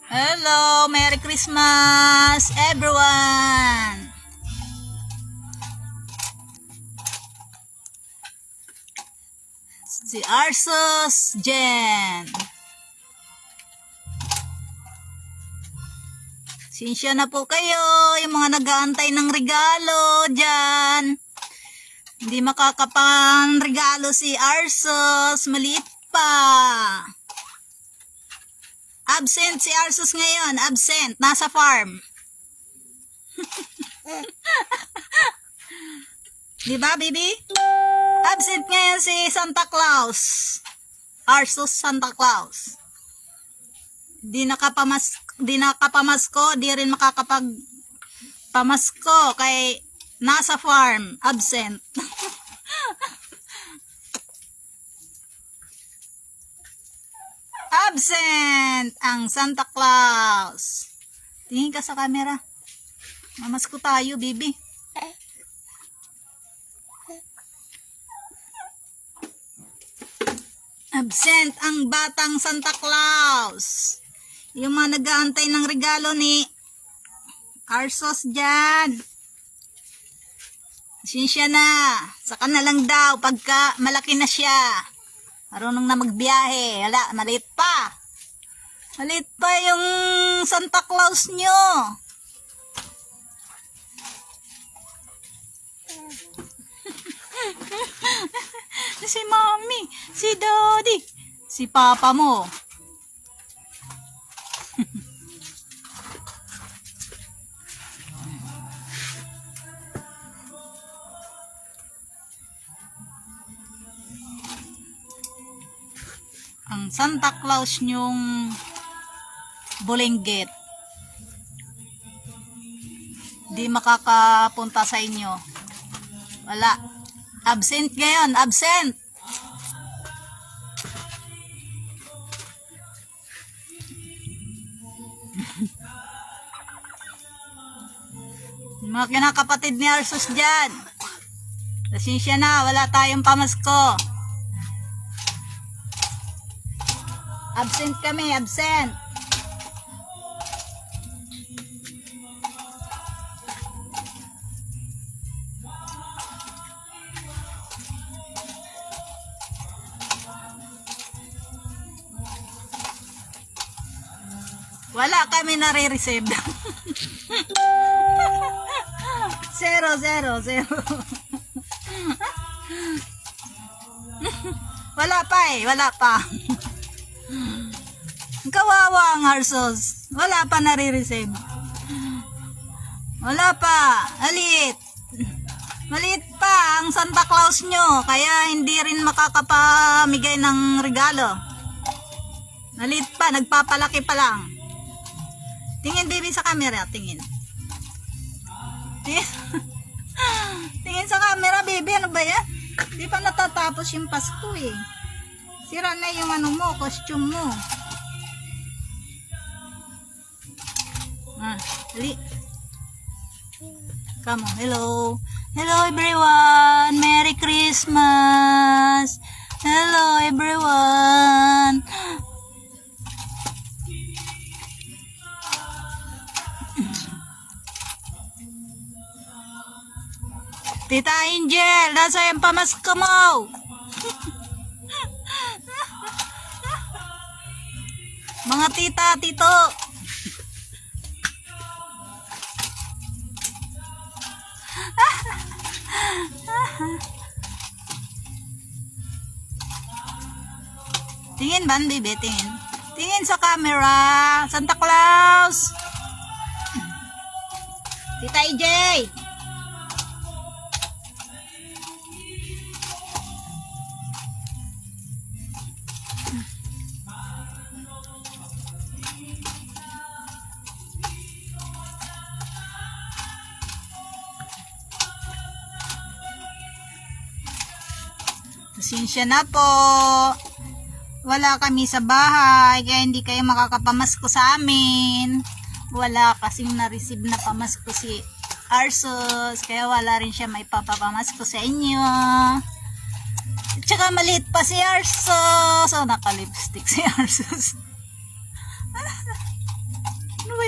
Hello, Merry Christmas, everyone! Si Arsos Jen. Sinsya na po kayo, yung mga nag-aantay ng regalo dyan. Hindi makakapang regalo si Arsos, maliit pa. Absent si Arsos ngayon, absent, nasa farm. Diba, baby? Absent ngayon si Santa Claus. Arsos Santa Claus. Di nakapamasko, di rin makakapagpamasko kay nasa farm, absent. Absent ang Santa Claus. Tingin ka sa camera. Mamasko tayo, baby. Absent ang batang Santa Claus. Yung mga nag-aantay ng regalo ni Arsos dyan. Sinsya na. Saka na lang daw pagka malaki na siya. Marunong na magbiyahe. Wala, maliit pa. Maliit pa yung Santa Claus nyo. Si mommy, si daddy, si papa mo. Ang Santa Claus nyong Bulenggit di makakapunta sa inyo. Wala. Absent ngayon, absent. Mga kinakapatid ni Arsos dyan. Pasensya na, wala tayong pamasko. Absent kami, absent. Wala kami nare-receive. 0, 0, 0. Wala pa eh, wala pa. Kawawa ang Arsos. Wala pa nare-receive. Wala pa. Maliit. Maliit pa ang Santa Claus nyo. Kaya hindi rin makakapamigay ng regalo. Maliit pa. Nagpapalaki pa lang. Tingin baby sa camera. Tingin. Tingin sa camera baby. Ano ba yan? Di pa natatapos yung Pasko eh. Sira na yung ano mo. Costume mo. Dali. Come on. Hello. Hello everyone. Merry Christmas. Hello everyone. Tita Angel, nasa yung pamasko mo. Mga tita, tito. Tingin ba, baby? Tingin. Tingin sa camera. Santa Claus. Tita EJ. Pasensya na po. Wala kami sa bahay, kaya hindi kayo makakapamasko sa amin. Wala kasing na-receive na pamasko si Arsos, kaya wala rin siya may papapamasko sa inyo. Tsaka maliit pa si Arsos. So, naka-lipstick si Arsos.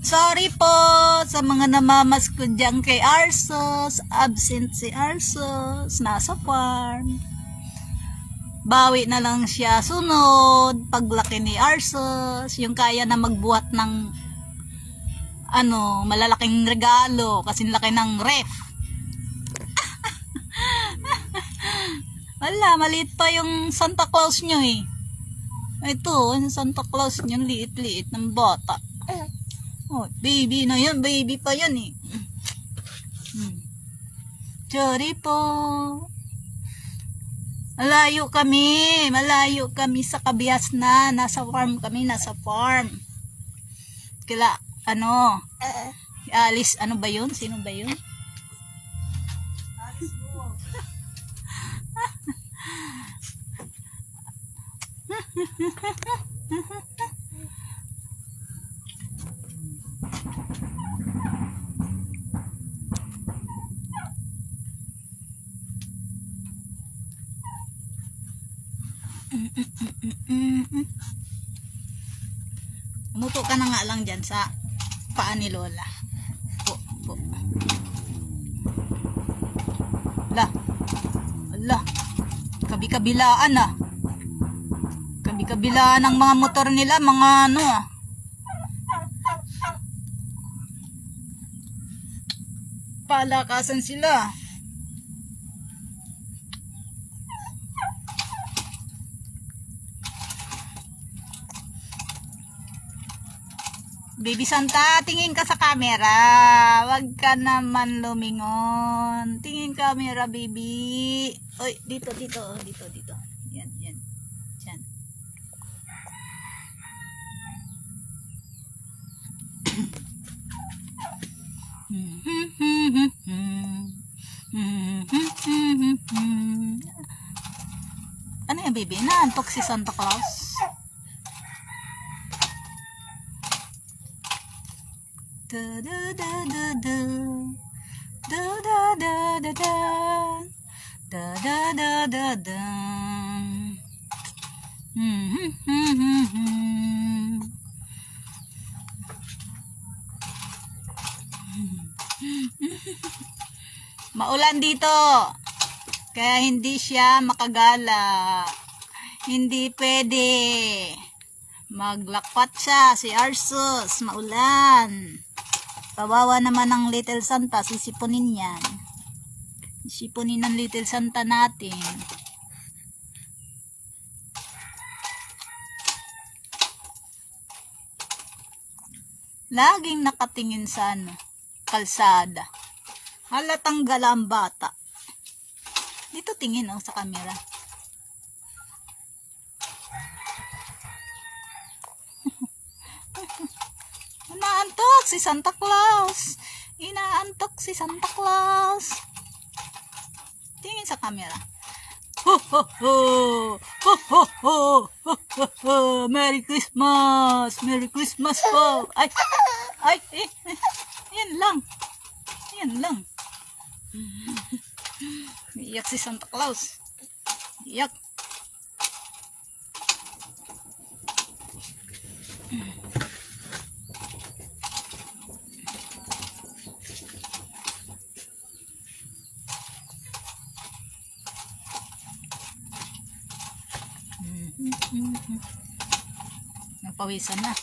Sorry po sa mga namamas ko dyan kay Arsos. Absent si Arsos. Nasa farm. Bawi na lang siya sunod. Paglaki ni Arsos. Yung kaya na magbuhat ng malalaking regalo. Kasi laki ng ref. Wala, maliit pa yung Santa Claus nyo eh. Ito, yung Santa Claus nyo, liit-liit ng bata. Oh, baby na yan, baby pa yan eh. Sorry po. Malayo kami sa Kabias na. Nasa farm kami, nasa farm. Kila, Alice, ano ba yun? Sino ba yun? Umupo ka na nga lang dyan sa paa ni Lola. Po. Ala. Kabi-kabilaan ah. Kabi-kabilaan ang mga motor nila, mga palakasan sila. Baby Santa, tingin ka sa camera. Wag ka naman lumingon. Tingin camera, baby. Oy, dito. Yan. Diyan. Ano yan, baby? Naantok si Santa Claus. Da da da da da da da da da da da da da da. Maulan dito, kaya hindi siya makagala. Hindi pwede. Maglakpat siya si Arsus, maulan. Kawawa naman ng Little Santa, sisipunin yan. Sisipunin ng Little Santa natin. Laging nakatingin sa kalsada. Halatang gala ang bata. Dito tingin sa camera. Inaantok si Santa Claus. Tingin sa camera. Ho ho ho. Ho ho ho. Ho ho ho. Merry Christmas. Merry Christmas po. Ay. Yan lang. Iyak si Santa Claus. Iyak. Napawisan na.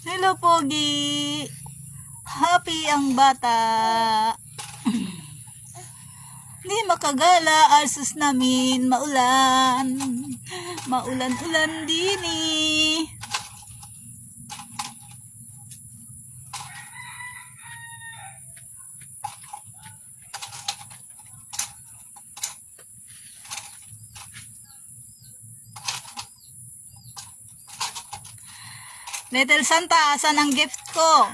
Hello, Pogi. Happy ang bata. Di makagala, Arsus namin, maulan. Maulan-ulan din eh. Little Santa, asan ang gift ko?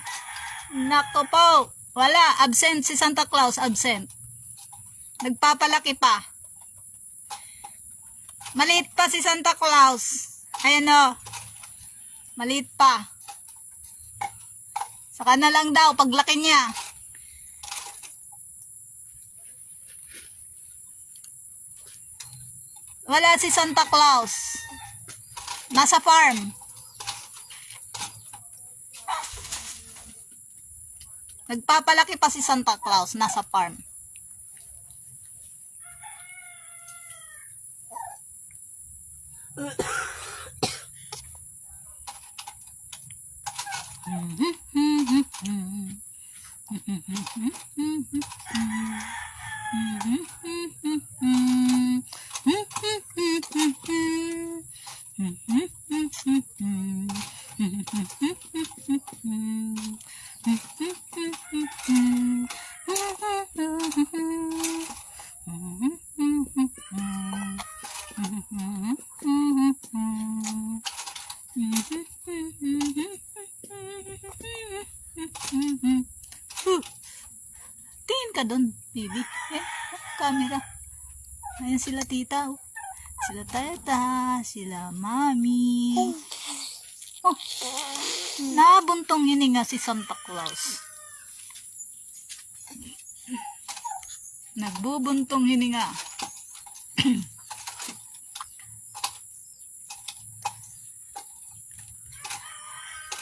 Nako po, wala, absent si Santa Claus, absent. Nagpapalaki pa. Maliit pa si Santa Claus. Ayan o. Maliit pa. Saka na lang daw paglaki niya. Wala si Santa Claus. Nasa farm. Nagpapalaki pa si Santa Claus. Nasa farm. Tingin ka doon, baby. Camera. Ayan sila tita. Oh. Sila tata, sila mami. Oh, nabuntong hininga si Santa Claus. Nagbubuntong hininga.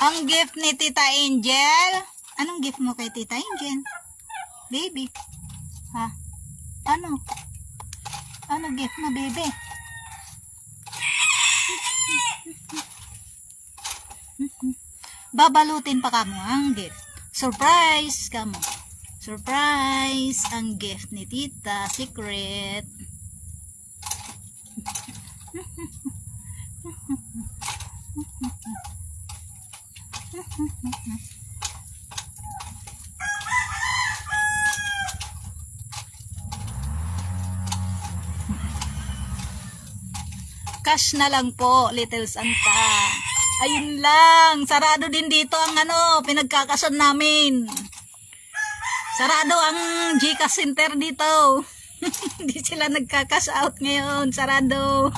Ang gift ni Tita Angel. Anong gift mo kay Tita Angel? Baby. Ha? Ano? Ano gift mo, baby? Babalutin pa ka mo ang gift. Surprise ka mo. Surprise ang gift ni Tita. Secret. Cash na lang po, Little Santa. Ayun lang. Sarado din dito ang pinagkakasan namin. Sarado ang GCash Center dito. Hindi sila nagka-cash out ngayon. Sarado.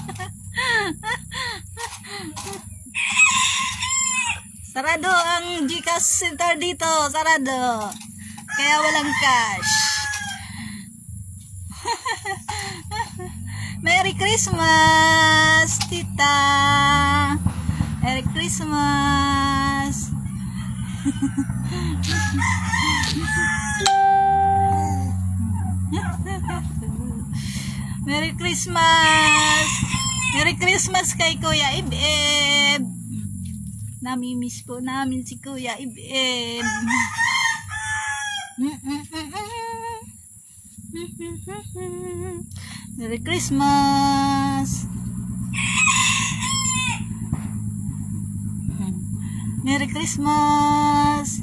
Sarado ang GCash Center dito. Sarado. Kaya walang cash. Merry Christmas, Tita. Merry Christmas. Merry Christmas. Merry Christmas kay Kuya Ibeb. Namimiss po namin si Kuya Ibeb. Merry Christmas. Merry Christmas.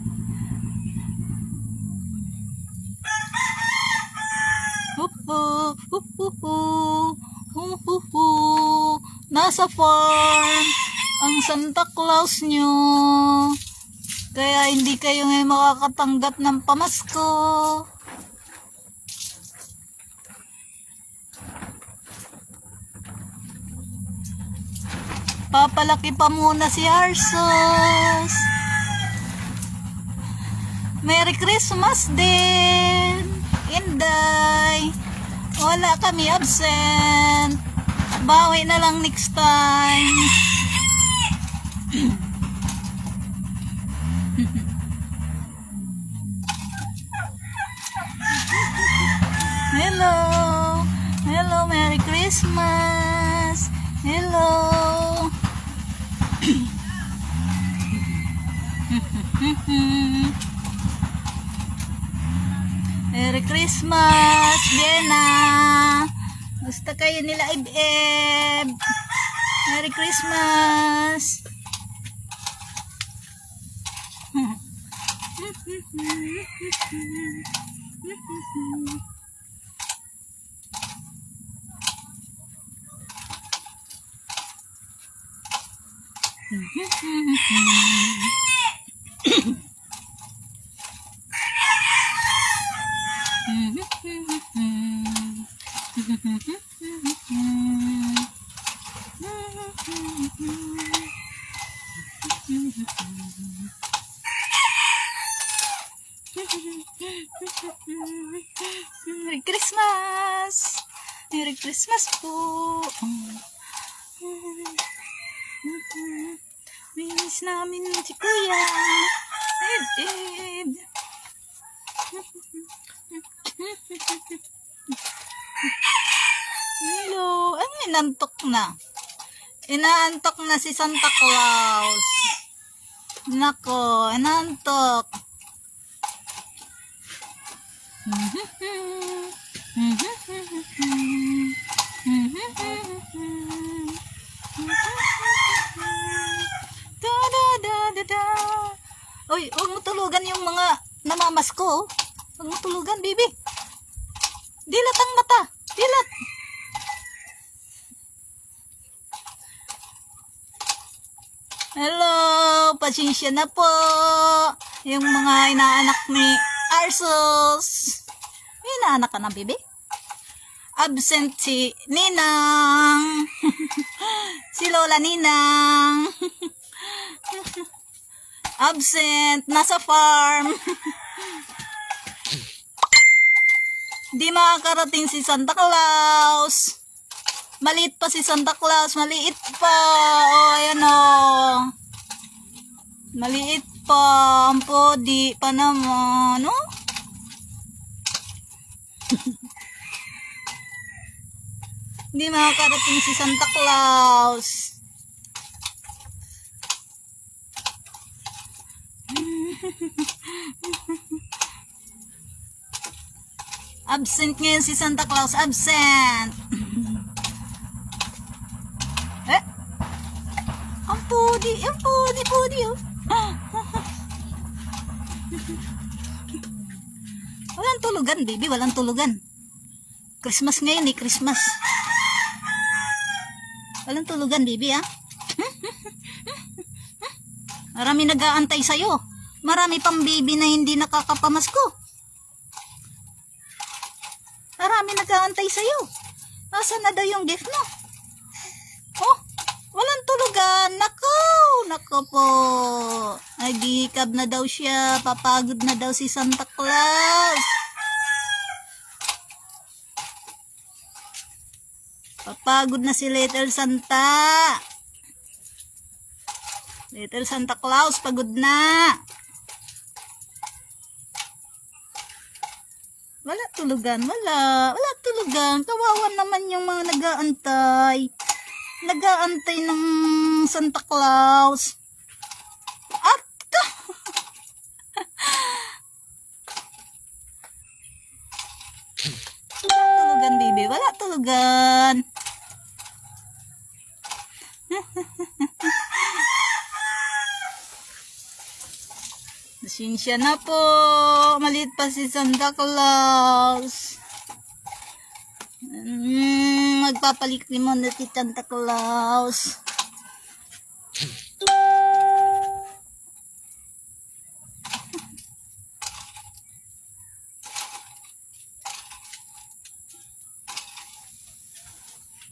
Nasa farm ang Santa Claus nyo. Kaya hindi kayo ngayon makakatanggap ng pamasko. Papalaki pa muna si Arsos. Merry Christmas din, Inday. Wala kami absent. Bawi na lang next time. Hello. Hello, Merry Christmas. Hello. Merry Christmas, Vienna. Gusto kayo nila Ibeb. Merry Christmas. Christmas po. Miss namin si Kuya. Ed. Hello. Ano, inantok na? Inaantok na si Santa Claus. Nako, inantok. Da da da da da. Uy, huwag mo tulugan yung mga namamasko. Huwag mo tulugan, baby. Dilat ang mata. Dilat. Hello, pasensya na po. Yung mga inaanak ni Arsos. May inaanak ka na, baby? Absent si Ninang. Si Lola Ninang. Absent, nasa farm. Di makakarating si Santa Claus. Maliit pa si Santa Claus, maliit pa. O, ayan o. Maliit pa. Ang podi pa naman, no? Hindi makakarating si Santa Claus. Absent ngayon si Santa Claus, absent. Ang podi, oh. Walang tulugan, baby, walang tulugan. Christmas ngayon eh, Christmas. Walang tulugan, baby, ah. Marami nag-aantay sa'yo. Marami pang baby na hindi nakakapamasko. Marami nag-aantay sa'yo. Nasaan na daw yung gift mo? Oh, walang tulugan. Nako po. Nagihikab na daw siya. Papagod na daw si Santa Claus. Papagod na si Little Santa. Little Santa Claus, pagod na. Wala tulugan, wala tulugan. Kawawa naman yung mga nag-aantay. Nag-aantay ng Santa Claus. At tulugan, baby. Wala tulugan. Pasensya na po. Maliit pa si Santa Claus. Magpapalikli mo na si Santa Claus.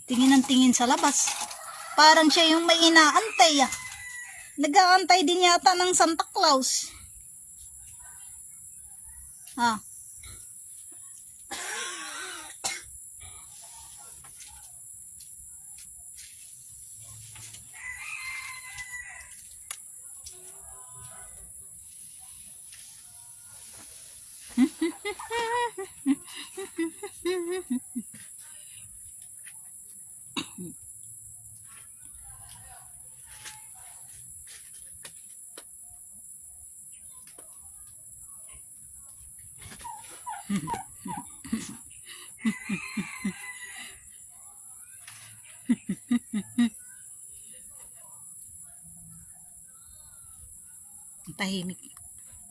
Tingin ang tingin sa labas. Parang siya yung may inaantay, ah. Nag-aantay din yata ng Santa Claus. Ah.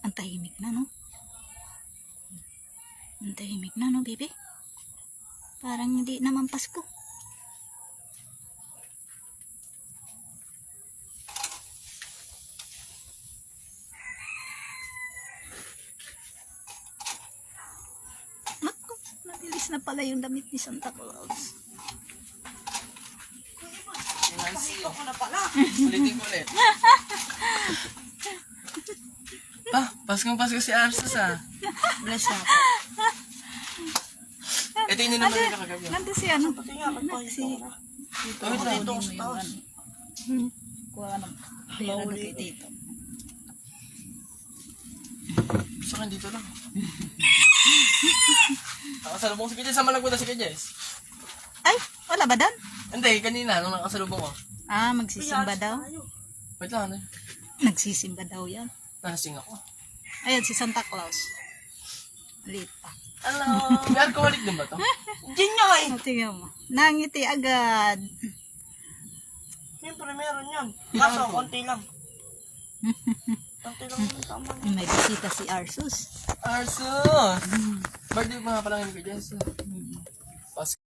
Ang tahimik na, no? Ang tahimik na, no, baby? Parang hindi naman Pasko. Naku, mabilis na pala yung damit ni Santa Claus. Ulitin ko ulit. Paskong Pasko si Arsus, ah. Bless na ako. Nakita niyo naman yung kagabi. Nandun si ano? Pati nga, Si... Wait lang. dito sa taas. Kuha ng pera na kay Tito. Gusto ka dito lang. Nakasalubong si Kuya Jess. Sama lang ko na si Kuya Jess. Ay, wala ba doon? Hindi, kanina nung nakasalubong ko. Ah, magsisimba daw. Wait lang, ano? Nagsisimba daw yan. Nalasing ako. Ayun, si Santa Claus. Maliit pa. Hello. Kaya kumalik din ba to? Diyan nga eh. Tingnan mo. Nangiti agad. Siyempre meron yan. Kaso, konti lang. Konti lang yung tama. May bisita si Arsus. Arso! Birthday pa nga pala ngayon Kuya Jess.